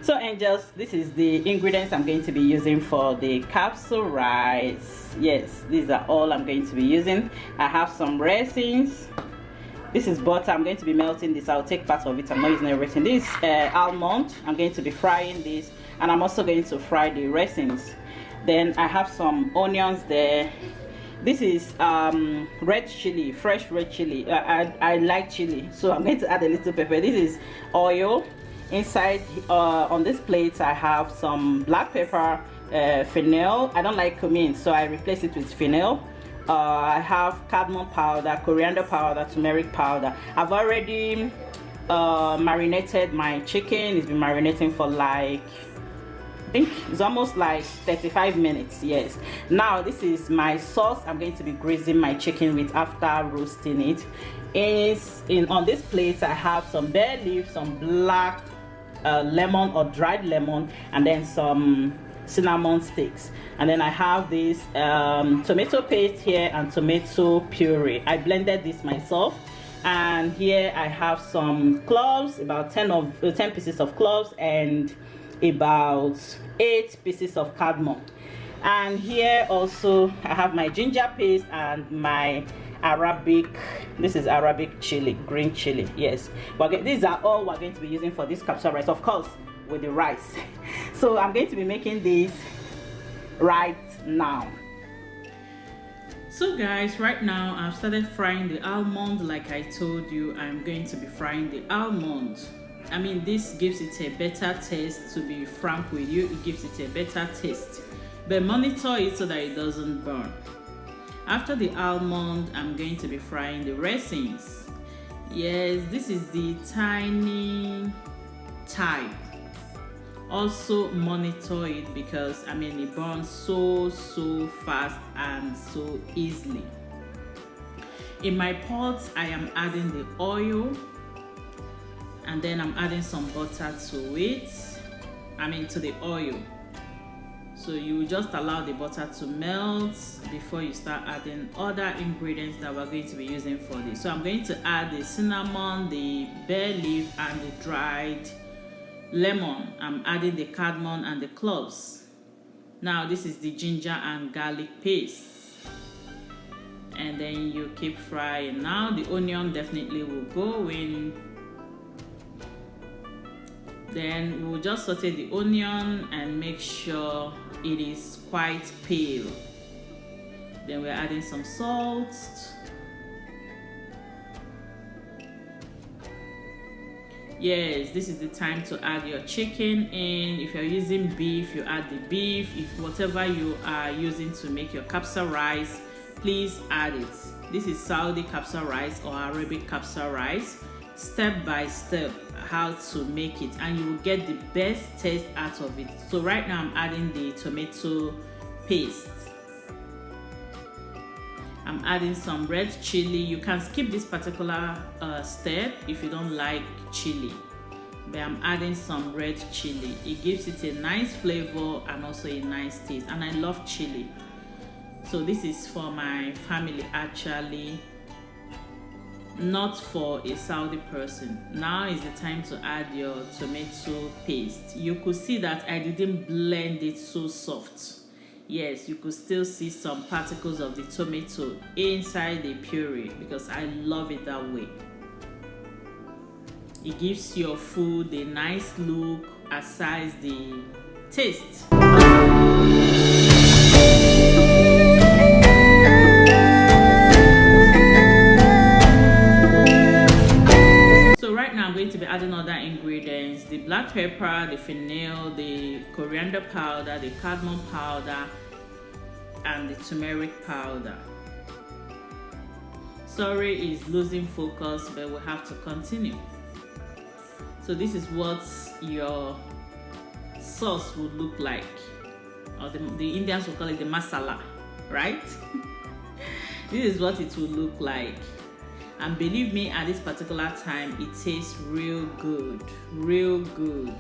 So angels, this is the ingredients I'm going to be using for the capsule rice. Yes, these are all I'm going to be using. I have some raisins. This is butter. I'm going to be melting this. I'll take part of it. I'm not using everything. This is almond. I'm going to be frying this, and I'm also going to fry the raisins. Then I have some onions there. This is red chili, fresh red chili. I like chili, so I'm going to add a little pepper. This is oil. Inside on this plate I have some black pepper, fennel. I don't like cumin, so I replace it with fennel. I have cardamom powder, coriander powder, turmeric powder. I've already marinated my chicken. It's been marinating for like, I think it's almost like 35 minutes. Yes. Now this is my sauce I'm going to be greasing my chicken with after roasting it. On this plate I have some bay leaf, some black lemon or dried lemon, and then some cinnamon sticks. And then I have this tomato paste here and tomato puree. I blended this myself. And here I have some cloves, about 10 pieces of cloves, and about 8 pieces of cardamom. And here also I have my ginger paste and my Arabic, this is Arabic chili, green chili. Yes, but these are all we're going to be using for this capsule rice, of course with the rice. So I'm going to be making this right now. So guys, right now I've started frying the almond. Like I told you, I'm going to be frying the almond. I mean, this gives it a better taste. To be frank with you, it gives it a better taste, but monitor it so that it doesn't burn. After the almond, I'm going to be frying the raisins. Yes, this is the tiny type. Also monitor it, because I mean it burns so fast and so easily. In my pot I am adding the oil, and then I'm adding some butter to it. I mean to the oil. So you just allow the butter to melt before you start adding other ingredients that we're going to be using for this. So I'm going to add the cinnamon, the bay leaf, and the dried lemon. I'm adding the cardamom and the cloves. Now this is the ginger and garlic paste. And then you keep frying. Now the onion definitely will go in. Then we'll just saute the onion and make sure it is quite pale. Then we're adding some salt. Yes, this is the time to add your chicken in. If you're using beef, you add the beef. If whatever you are using to make your capsule rice, please add it. This is Saudi capsule rice or Arabic capsule rice. Step by step how to make it, and you will get the best taste out of it. So right now I'm adding the tomato paste. I'm adding some red chili. You can skip this particular step if you don't like chili, but I'm adding some red chili. It gives it a nice flavor and also a nice taste, and I love chili. So this is for my family actually, not for a Saudi person. Now is the time to add your tomato paste. You could see that I didn't blend it so soft. Yes, you could still see some particles of the tomato inside the puree, because I love it that way. It gives your food a nice look aside the taste. I'm going to be adding other ingredients: the black pepper, the fennel, the coriander powder, the cardamom powder, and the turmeric powder. Sorry, is losing focus, but we have to continue. So this is what your sauce would look like, or the Indians will call it the masala, right? This is what it will look like. And believe me, at this particular time, it tastes real good, real good.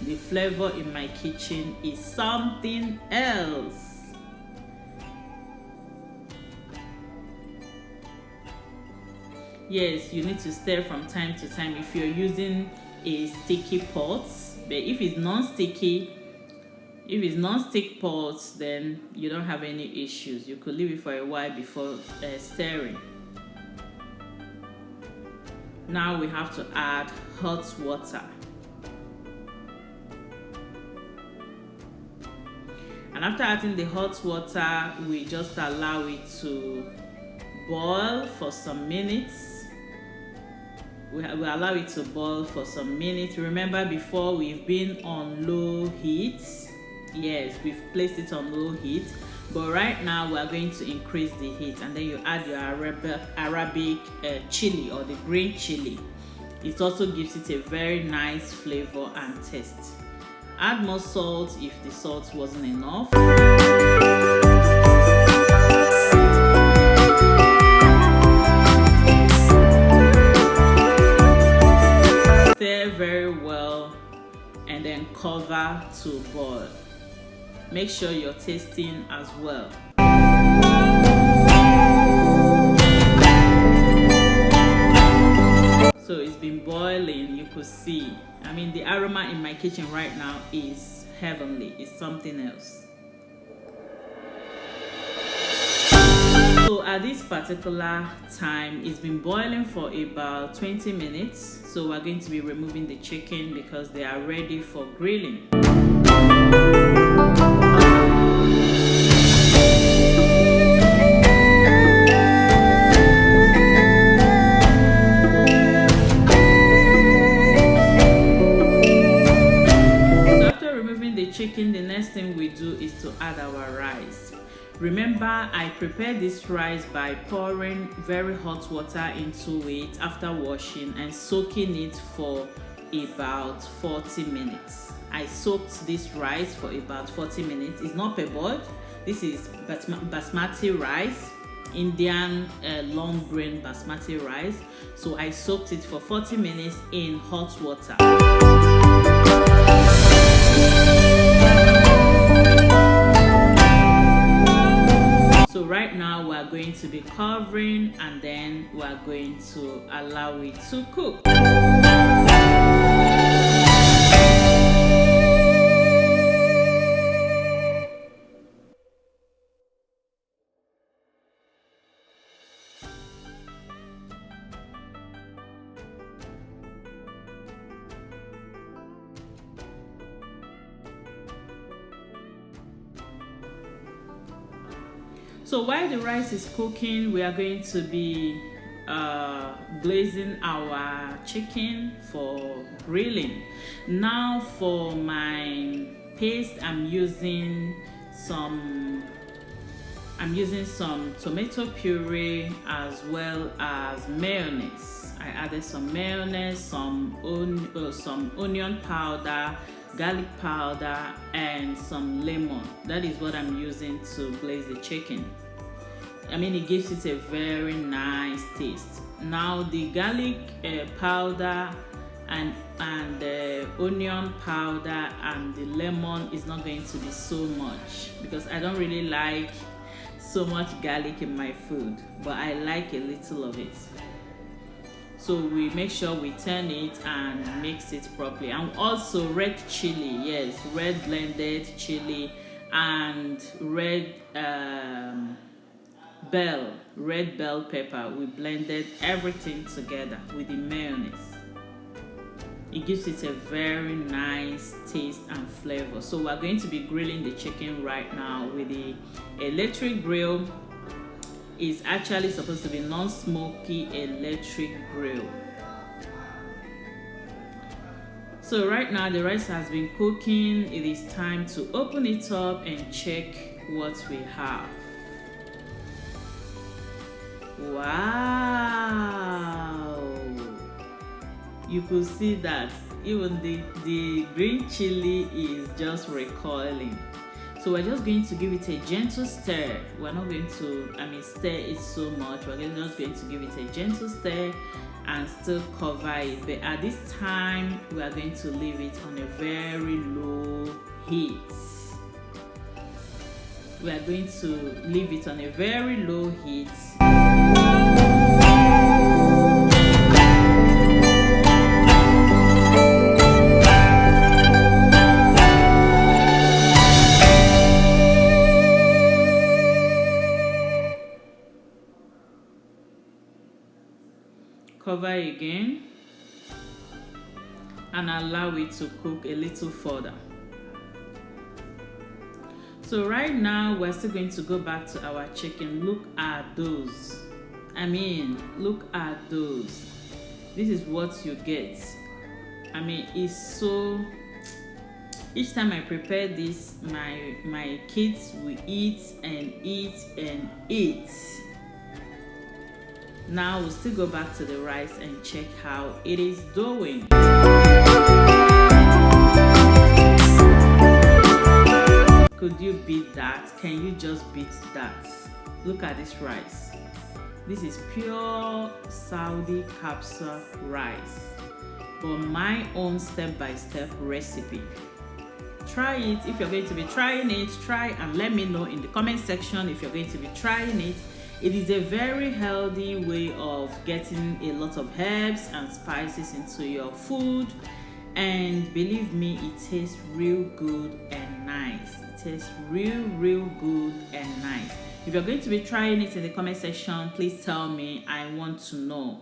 The flavor in my kitchen is something else. Yes, you need to stir from time to time. If you're using a sticky pot, But if it's non-sticky, if it's non-stick pots, then you don't have any issues. You could leave it for a while before stirring. Now we have to add hot water. And after adding the hot water, we just allow it to boil for some minutes. We allow it to boil for some minutes. Remember, before we've been on low heat. Yes, we've placed it on low heat. But right now we are going to increase the heat, and then you add your Arabic chili, or the green chili. It also gives it a very nice flavor and taste. Add more salt if the salt wasn't enough. Stir very well and then cover to boil. Make sure you're tasting as well. So it's been boiling, you could see. I mean, the aroma in my kitchen right now is heavenly. It's something else. So at this particular time, it's been boiling for about 20 minutes. So we're going to be removing the chicken because they are ready for grilling. Chicken, the next thing we do is to add our rice. Remember, I prepared this rice by pouring very hot water into it after washing and soaking it for about 40 minutes. I soaked this rice for about 40 minutes. It's not parboiled. This is basmati rice, Indian long grain basmati rice. So I soaked it for 40 minutes in hot water. So right now we are going to be covering, and then we are going to allow it to cook. So while the rice is cooking, we are going to be glazing our chicken for grilling. Now for my paste, I'm using some tomato puree as well as mayonnaise. I added some mayonnaise, some onion powder, garlic powder, and some lemon. That is what I'm using to glaze the chicken. I mean, it gives it a very nice taste. Now the garlic powder and the onion powder and the lemon is not going to be so much because I don't really like so much garlic in my food, but I like a little of it. So we make sure we turn it and mix it properly. And also red chili, yes, red blended chili and red bell pepper. We blended everything together with the mayonnaise. It gives it a very nice taste and flavor. So we're going to be grilling the chicken right now with the electric grill. Is actually supposed to be non-smoky electric grill. So right now the rice has been cooking. It is time to open it up and check what we have. Wow, you could see that even the green chili is just recoiling. So we're just going to give it a gentle stir. We're not going to, stir it so much. We're just going to give it a gentle stir and still cover it. But at this time, we are going to leave it on a very low heat. We are going to leave it on a very low heat. over again and allow it to cook a little further. So right now we're still going to go back to our chicken. Look at those. I mean, look at those. This is what you get. I mean, it's so, each time I prepare this, my kids will eat and eat and eat. Now we'll still go back to the rice and check how it is doing. Could you beat that? Can you just beat that? Look at this rice. This is pure Saudi Kabsa rice, but my own step-by-step recipe. Try it. If you're going to be trying it, try and let me know in the comment section if you're going to be trying it. It is a very healthy way of getting a lot of herbs and spices into your food, and believe me, it tastes real good and nice. It tastes real good and nice. If you're going to be trying it in the comment section, please tell me. I want to know.